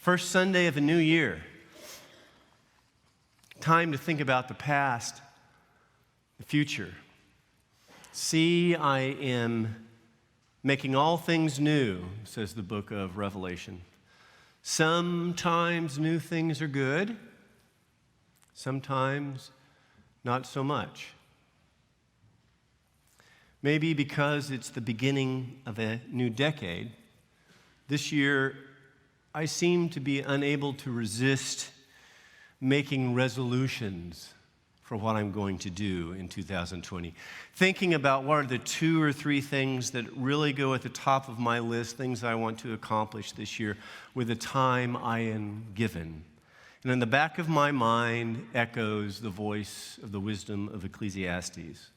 First Sunday of a new year. Time to think about the past, the future. See, I am making all things new, says the book of Revelation. Sometimes new things are good, sometimes not so much. Maybe because it's the beginning of a new decade, this year I seem to be unable to resist making resolutions for what I'm going to do in 2020. Thinking about what are the 2 or 3 things that really go at the top of my list, things I want to accomplish this year with the time I am given. And in the back of my mind echoes the voice of the wisdom of Ecclesiastes.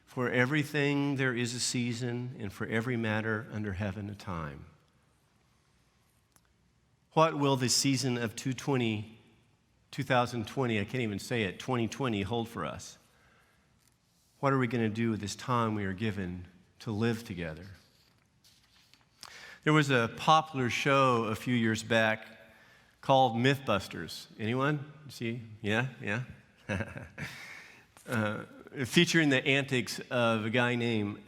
For everything there is a season, and for every matter under heaven a time. What will the season of 2020, I can't even say it, 2020 hold for us? What are we going to do with this time we are given to live together? There was a popular show a few years back called Mythbusters. Anyone? See? Yeah? Featuring the antics of a guy named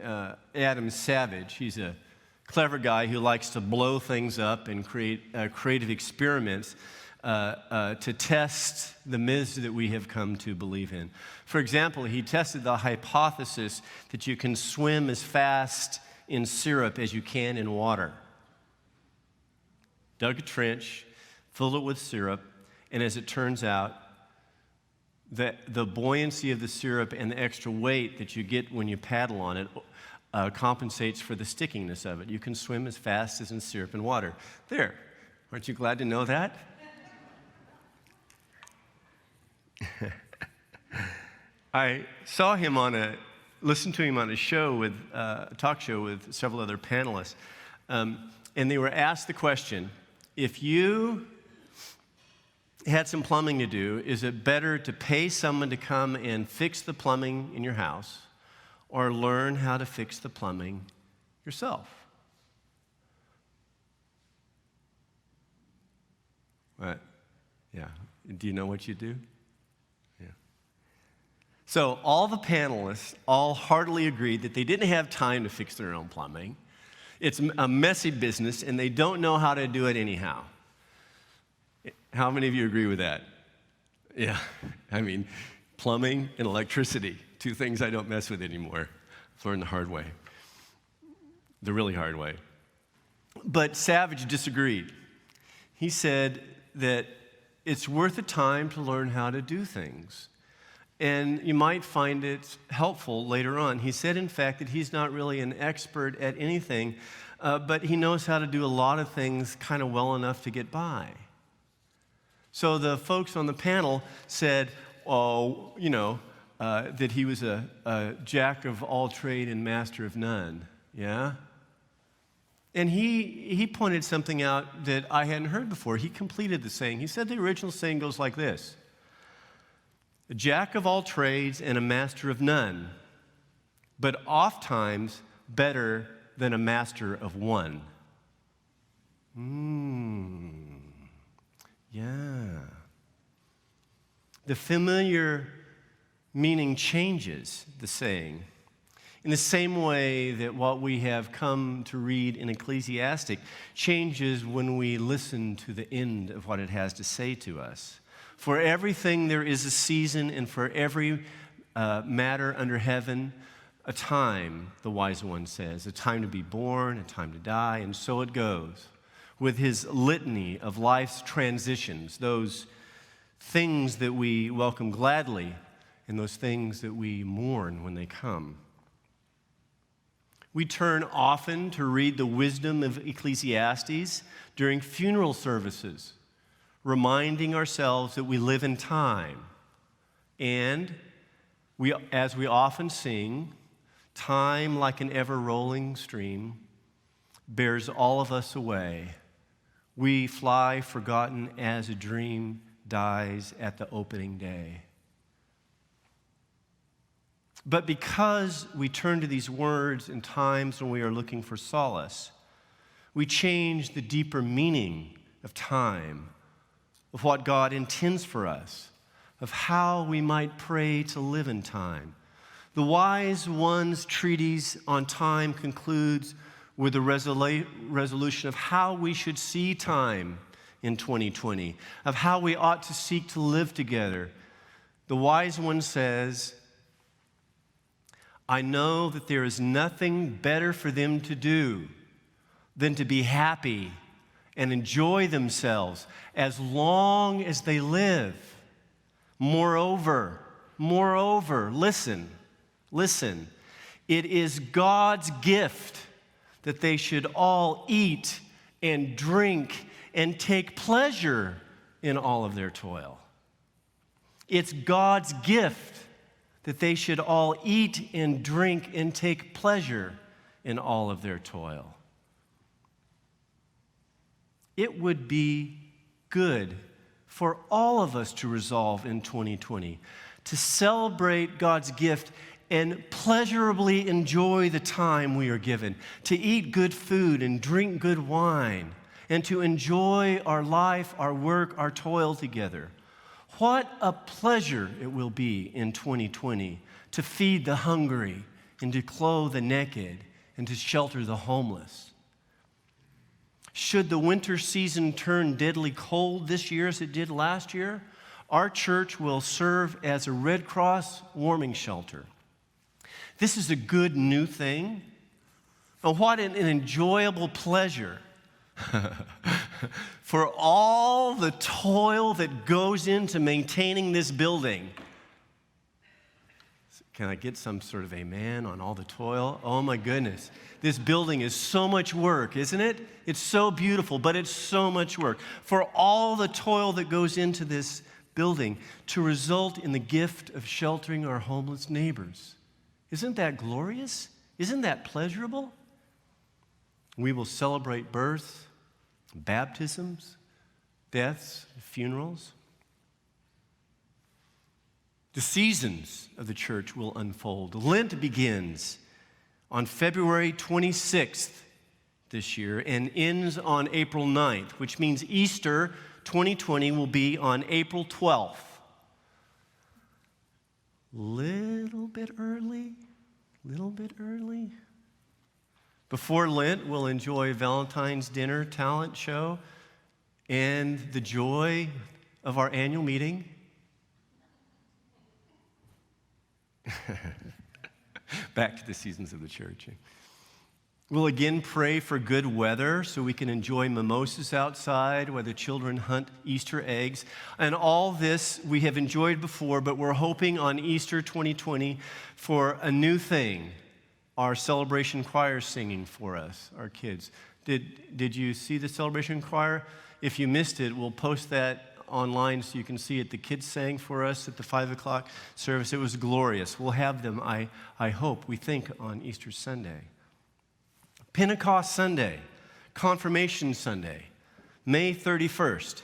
Adam Savage. He's a clever guy who likes to blow things up and create creative experiments to test the myths that we have come to believe in. For example, he tested the hypothesis that you can swim as fast in syrup as you can in water. Dug a trench, filled it with syrup, and as it turns out, the buoyancy of the syrup and the extra weight that you get when you paddle on it compensates for the stickiness of it. You can swim as fast as in syrup and water. There. Aren't you glad to know that? I listened to him on a show a talk show with several other panelists, and they were asked the question, if you had some plumbing to do, is it better to pay someone to come and fix the plumbing in your house or learn how to fix the plumbing yourself? What? Yeah. Do you know what you do? Yeah. So all the panelists all heartily agreed that they didn't have time to fix their own plumbing. It's a messy business, and they don't know how to do it anyhow. How many of you agree with that? Yeah, I mean, plumbing and electricity, 2 things I don't mess with anymore. I've learned the hard way, the really hard way. But Savage disagreed. He said that it's worth the time to learn how to do things, and you might find it helpful later on. He said, in fact, that he's not really an expert at anything, but he knows how to do a lot of things kind of well enough to get by. So the folks on the panel said, that he was a jack of all trade and master of none. Yeah? And he pointed something out that I hadn't heard before. He completed the saying. He said the original saying goes like this: a jack of all trades and a master of none, but oftentimes better than a master of one. Yeah. The familiar meaning changes the saying. In the same way that what we have come to read in Ecclesiastes changes when we listen to the end of what it has to say to us. For everything there is a season, and for every matter under heaven, a time, the wise one says, a time to be born, a time to die, and so it goes. With his litany of life's transitions, those things that we welcome gladly and those things that we mourn when they come. We turn often to read the wisdom of Ecclesiastes during funeral services, reminding ourselves that we live in time. And as we often sing, time, like an ever-rolling stream, bears all of us away. We fly forgotten as a dream dies at the opening day. But because we turn to these words in times when we are looking for solace, we change the deeper meaning of time, of what God intends for us, of how we might pray to live in time. The Wise One's treatise on time concludes with a resolution of how we should see time in 2020, of how we ought to seek to live together. The Wise One says, I know that there is nothing better for them to do than to be happy and enjoy themselves as long as they live. Moreover, listen, it is God's gift that they should all eat and drink and take pleasure in all of their toil. It's God's gift that they should all eat and drink and take pleasure in all of their toil. It would be good for all of us to resolve in 2020 to celebrate God's gift and pleasurably enjoy the time we are given, to eat good food and drink good wine, and to enjoy our life, our work, our toil together. What a pleasure it will be in 2020 to feed the hungry and to clothe the naked and to shelter the homeless. Should the winter season turn deadly cold this year as it did last year, our church will serve as a Red Cross warming shelter. This is a good new thing. And what an enjoyable pleasure for all the toil that goes into maintaining this building. Can I get some sort of amen on all the toil? Oh my goodness. This building is so much work, isn't it? It's so beautiful, but it's so much work. For all the toil that goes into this building to result in the gift of sheltering our homeless neighbors. Isn't that glorious? Isn't that pleasurable? We will celebrate births, baptisms, deaths, funerals. The seasons of the church will unfold. Lent begins on February 26th this year and ends on April 9th, which means Easter 2020 will be on April 12th. Little bit early. Before Lent, we'll enjoy Valentine's dinner talent show and the joy of our annual meeting. Back to the seasons of the church. We'll again pray for good weather so we can enjoy mimosas outside while the children hunt Easter eggs. And all this we have enjoyed before, but we're hoping on Easter 2020 for a new thing. Our celebration choir singing for us, our kids. Did you see the celebration choir? If you missed it, we'll post that online so you can see it. The kids sang for us at the 5 o'clock service. It was glorious. We'll have them, I hope, we think, on Easter Sunday. Pentecost Sunday, Confirmation Sunday, May 31st.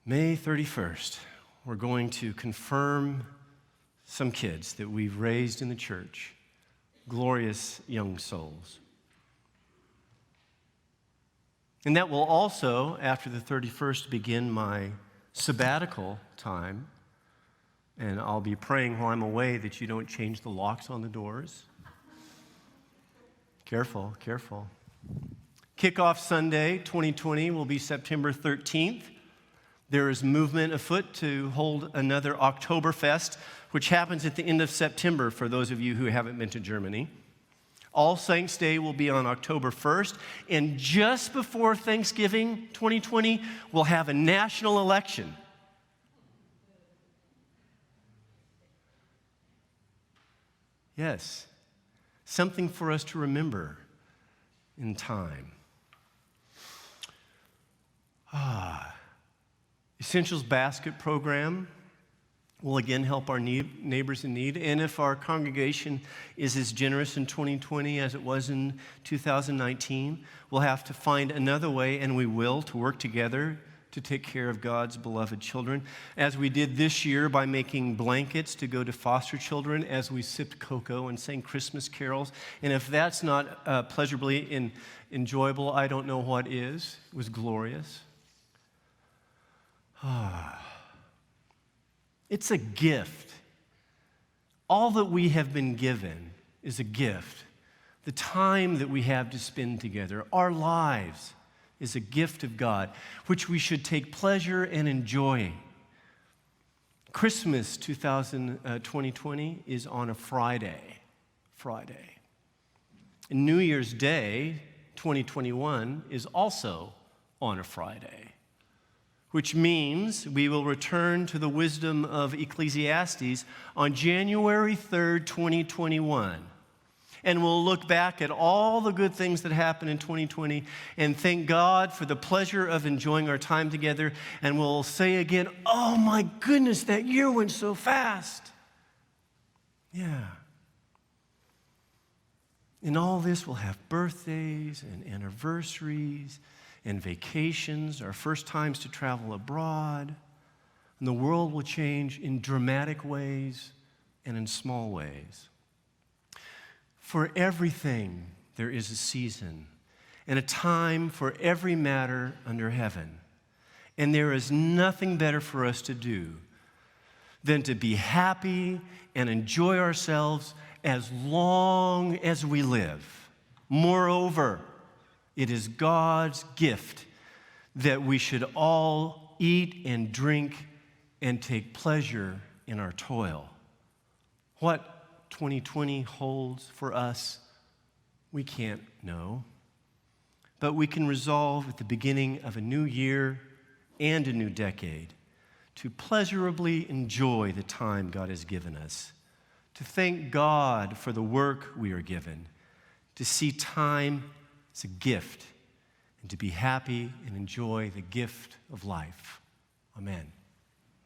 May 31st, we're going to confirm some kids that we've raised in the church, glorious young souls. And that will also, after the 31st, begin my sabbatical time. And I'll be praying while I'm away that you don't change the locks on the doors. Careful. Kickoff Sunday 2020 will be September 13th. There is movement afoot to hold another Oktoberfest, which happens at the end of September for those of you who haven't been to Germany. All Saints' Day will be on October 1st, and just before Thanksgiving 2020, we'll have a national election. Yes, something for us to remember in time. Essentials Basket Program will again help our neighbors in need. And if our congregation is as generous in 2020 as it was in 2019, we'll have to find another way, and we will, to work together to take care of God's beloved children, as we did this year by making blankets to go to foster children, as we sipped cocoa and sang Christmas carols. And if that's not pleasurably enjoyable, I don't know what is. It was glorious. It's a gift. All that we have been given is a gift. The time that we have to spend together, our lives, is a gift of God, which we should take pleasure and enjoy. Christmas 2020 is on a Friday. And New Year's Day 2021 is also on a Friday, which means we will return to the wisdom of Ecclesiastes on January 3rd, 2021. And we'll look back at all the good things that happened in 2020 and thank God for the pleasure of enjoying our time together. And we'll say again, oh my goodness, that year went so fast. Yeah. In all this, we'll have birthdays and anniversaries and vacations, our first times to travel abroad. And the world will change in dramatic ways and in small ways. For everything, there is a season and a time for every matter under heaven. And there is nothing better for us to do than to be happy and enjoy ourselves as long as we live. Moreover, it is God's gift that we should all eat and drink and take pleasure in our toil. What 2020 holds for us, we can't know. But we can resolve at the beginning of a new year and a new decade to pleasurably enjoy the time God has given us, to thank God for the work we are given, to see time as a gift, and to be happy and enjoy the gift of life. Amen.